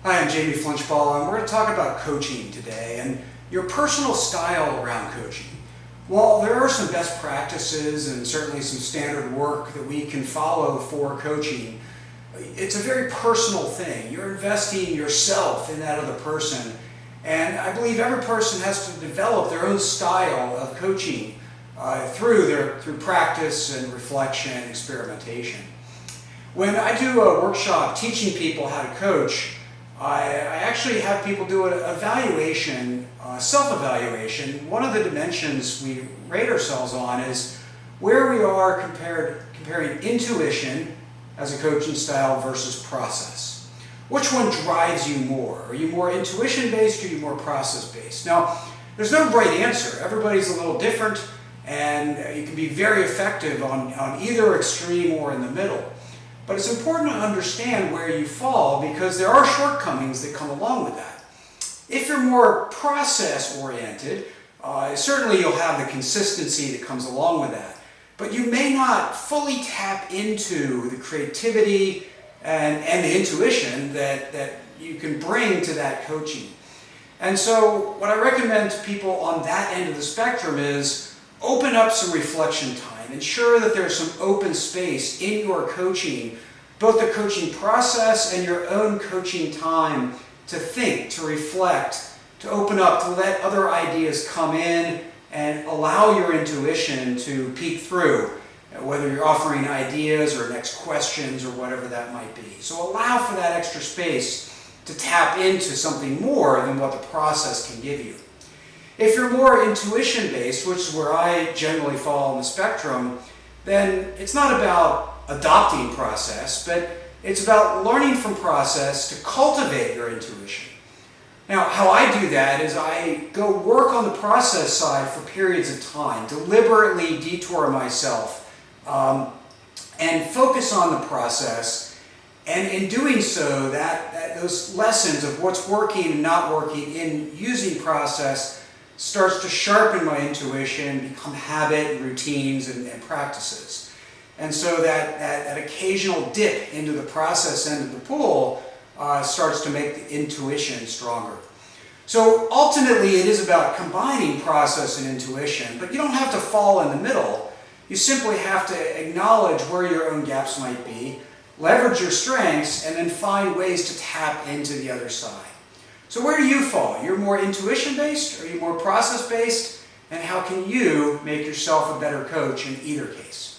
Hi, I'm Jamie Flinchball, and we're going to talk about coaching today and your personal style around coaching. While there are some best practices and certainly some standard work that we can follow for coaching, it's a very personal thing. You're investing yourself in that other person, and I believe every person has to develop their own style of coaching through practice and reflection and experimentation. When I do a workshop teaching people how to coach, I actually have people do an evaluation, self-evaluation. One of the dimensions we rate ourselves on is where we are comparing intuition as a coaching style versus process. Which one drives you more? Are you more intuition-based or are you more process-based? Now, there's no right answer. Everybody's a little different, and you can be very effective on either extreme or in the middle. But it's important to understand where you fall because there are shortcomings that come along with that. If you're more process-oriented, certainly you'll have the consistency that comes along with that. But you may not fully tap into the creativity and the intuition that you can bring to that coaching. And so what I recommend to people on that end of the spectrum is open up some reflection time. Ensure that there's some open space in your coaching, both the coaching process and your own coaching time to think, to reflect, to open up, to let other ideas come in and allow your intuition to peek through, whether you're offering ideas or next questions or whatever that might be. So allow for that extra space to tap into something more than what the process can give you. If you're more intuition-based, which is where I generally fall on the spectrum, then it's not about adopting process, but it's about learning from process to cultivate your intuition. Now, how I do that is I go work on the process side for periods of time, deliberately detour myself, and focus on the process. And in doing so, those lessons of what's working and not working in using process starts to sharpen my intuition, become habit and routines and practices. And so that occasional dip into the process end of the pool starts to make the intuition stronger. So ultimately it is about combining process and intuition, but you don't have to fall in the middle. You simply have to acknowledge where your own gaps might be, leverage your strengths, and then find ways to tap into the other side. So where do you fall? You're more intuition-based or are you more process-based? And how can you make yourself a better coach in either case?